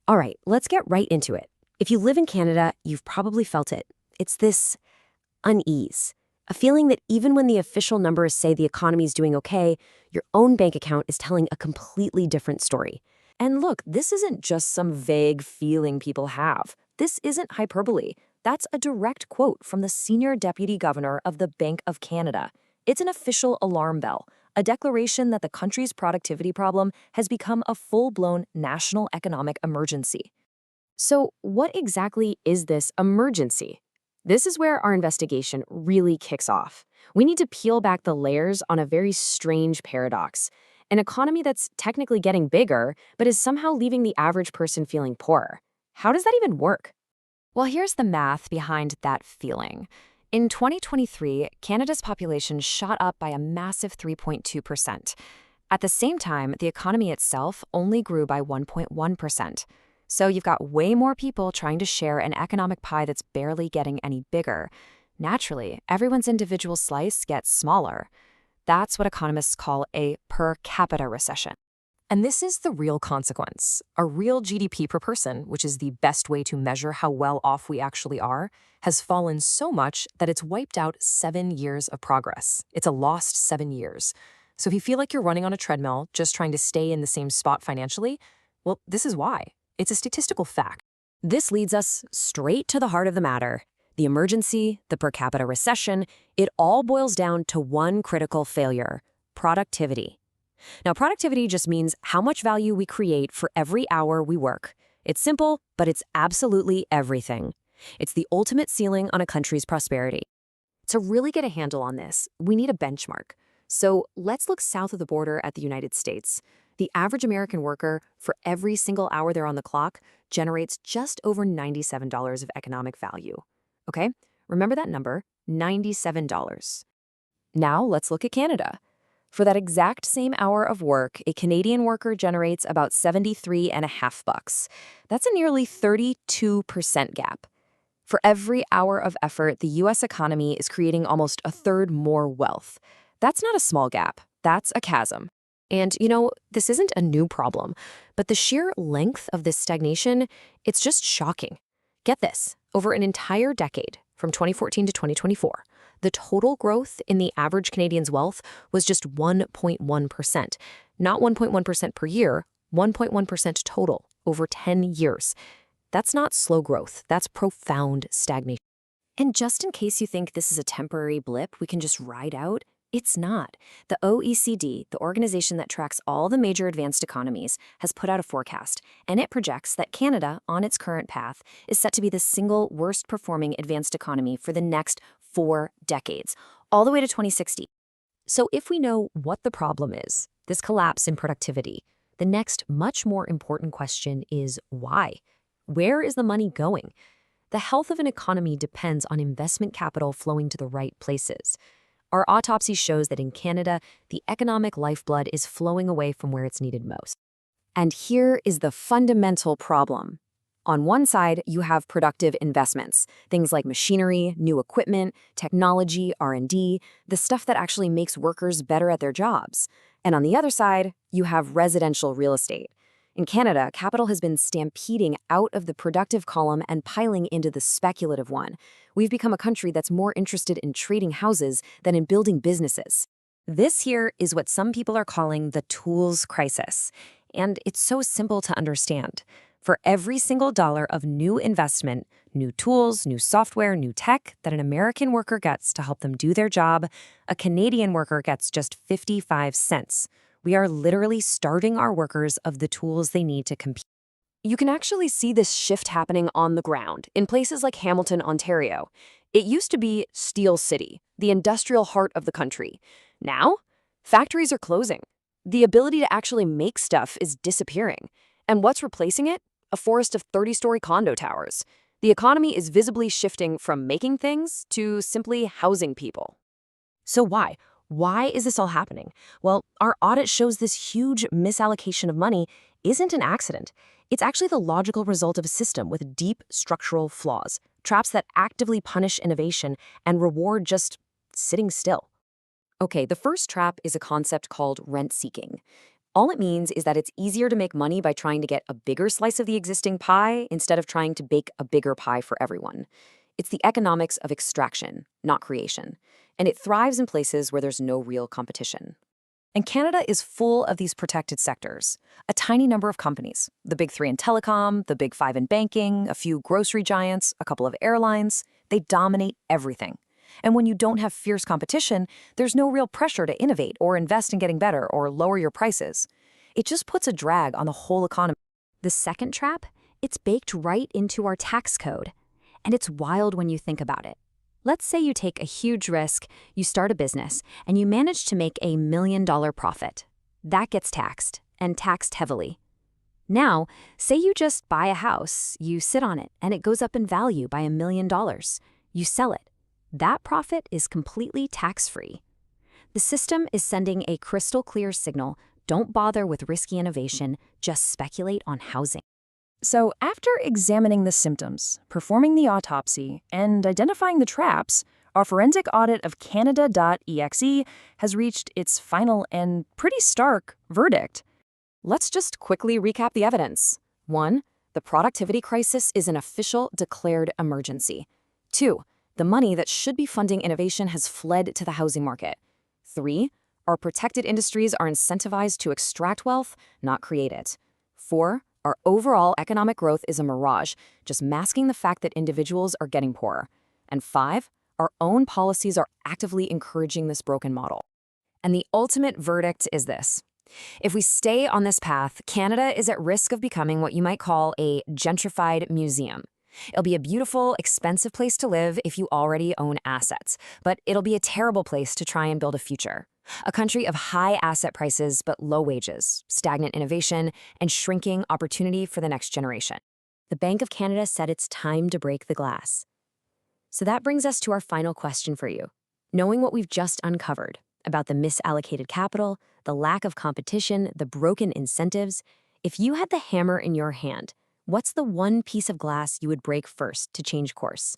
All right, let's get right into it. If you live in Canada, you've probably felt it. It's this unease, a feeling that even when the official numbers say the economy's doing okay, your own bank account is telling a completely different story. And look, this isn't just some vague feeling people have. This isn't hyperbole. That's a direct quote from the senior deputy governor of the Bank of Canada. It's an official alarm bell, a declaration that the country's productivity problem has become a full-blown national economic emergency. So, what exactly is this emergency? This is where our investigation really kicks off. We need to peel back the layers on a very strange paradox. An economy that's technically getting bigger, but is somehow leaving the average person feeling poorer. How does that even work? Well, here's the math behind that feeling. In 2023, Canada's population shot up by a massive 3.2%. At the same time, the economy itself only grew by 1.1%. So you've got way more people trying to share an economic pie that's barely getting any bigger. Naturally, everyone's individual slice gets smaller. That's what economists call a per capita recession. And this is the real consequence. A real GDP per person, which is the best way to measure how well off we actually are, has fallen so much that it's wiped out 7 years of progress. It's a lost 7 years. So if you feel like you're running on a treadmill, just trying to stay in the same spot financially, well, this is why. It's a statistical fact. This leads us straight to the heart of the matter. The emergency, the per capita recession, it all boils down to one critical failure: productivity. Now, productivity just means how much value we create for every hour we work. It's simple, but it's absolutely everything. It's the ultimate ceiling on a country's prosperity. To really get a handle on this, we need a benchmark. So let's look south of the border at the United States. The average American worker, for every single hour they're on the clock, generates just over $97 of economic value. Okay? Remember that number, $97. Now let's look at Canada. For that exact same hour of work, a Canadian worker generates about $73.50. That's a nearly 32% gap. For every hour of effort, the U.S. economy is creating almost a third more wealth. That's not a small gap. That's a chasm. And, this isn't a new problem, but the sheer length of this stagnation, it's just shocking. Get this, over an entire decade, from 2014 to 2024, the total growth in the average Canadian's wealth was just 1.1%. Not 1.1% per year, 1.1% total, over 10 years. That's not slow growth, that's profound stagnation. And just in case you think this is a temporary blip we can just ride out, it's not. The OECD, the organization that tracks all the major advanced economies, has put out a forecast, and it projects that Canada, on its current path, is set to be the single worst performing advanced economy for the next 4 decades, all the way to 2060. So if we know what the problem is, this collapse in productivity, the next much more important question is why? Where is the money going? The health of an economy depends on investment capital flowing to the right places. Our autopsy shows that in Canada, the economic lifeblood is flowing away from where it's needed most. And here is the fundamental problem. On one side, you have productive investments, things like machinery, new equipment, technology, R&D, the stuff that actually makes workers better at their jobs. And on the other side, you have residential real estate. In Canada, capital has been stampeding out of the productive column and piling into the speculative one. We've become a country that's more interested in trading houses than in building businesses. This here is what some people are calling the tools crisis. And it's so simple to understand. For every single dollar of new investment, new tools, new software, new tech that an American worker gets to help them do their job, a Canadian worker gets just 55 cents. We are literally starving our workers of the tools they need to compete. You can actually see this shift happening on the ground in places like Hamilton, Ontario. It used to be Steel City, the industrial heart of the country. Now, factories are closing. The ability to actually make stuff is disappearing. And what's replacing it? A forest of 30-story condo towers. The economy is visibly shifting from making things to simply housing people. So why? Why is this all happening? Well, our audit shows this huge misallocation of money isn't an accident. It's actually the logical result of a system with deep structural flaws, traps that actively punish innovation and reward just sitting still. Okay, the first trap is a concept called rent-seeking. All it means is that it's easier to make money by trying to get a bigger slice of the existing pie instead of trying to bake a bigger pie for everyone. It's the economics of extraction, not creation, and it thrives in places where there's no real competition. And Canada is full of these protected sectors. A tiny number of companies, the big three in telecom, the big five in banking, a few grocery giants, a couple of airlines, they dominate everything. And when you don't have fierce competition, there's no real pressure to innovate or invest in getting better or lower your prices. It just puts a drag on the whole economy. The second trap? It's baked right into our tax code. And it's wild when you think about it. Let's say you take a huge risk, you start a business, and you manage to make $1 million profit. That gets taxed, and taxed heavily. Now, say you just buy a house, you sit on it, and it goes up in value by $1 million. You sell it. That profit is completely tax-free. The system is sending a crystal clear signal: don't bother with risky innovation, just speculate on housing. So after examining the symptoms, performing the autopsy, and identifying the traps, our forensic audit of Canada.exe has reached its final and pretty stark verdict. Let's just quickly recap the evidence. 1. The productivity crisis is an official declared emergency. 2. The money that should be funding innovation has fled to the housing market. 3. Our protected industries are incentivized to extract wealth, not create it. 4. Our overall economic growth is a mirage, just masking the fact that individuals are getting poorer. And 5. Our own policies are actively encouraging this broken model. And the ultimate verdict is this. If we stay on this path, Canada is at risk of becoming what you might call a gentrified museum. It'll be a beautiful, expensive place to live if you already own assets, but it'll be a terrible place to try and build a future. A country of high asset prices but low wages, stagnant innovation, and shrinking opportunity for the next generation. The Bank of Canada said it's time to break the glass. So that brings us to our final question for you. Knowing what we've just uncovered about the misallocated capital, the lack of competition, the broken incentives, if you had the hammer in your hand, what's the one piece of glass you would break first to change course?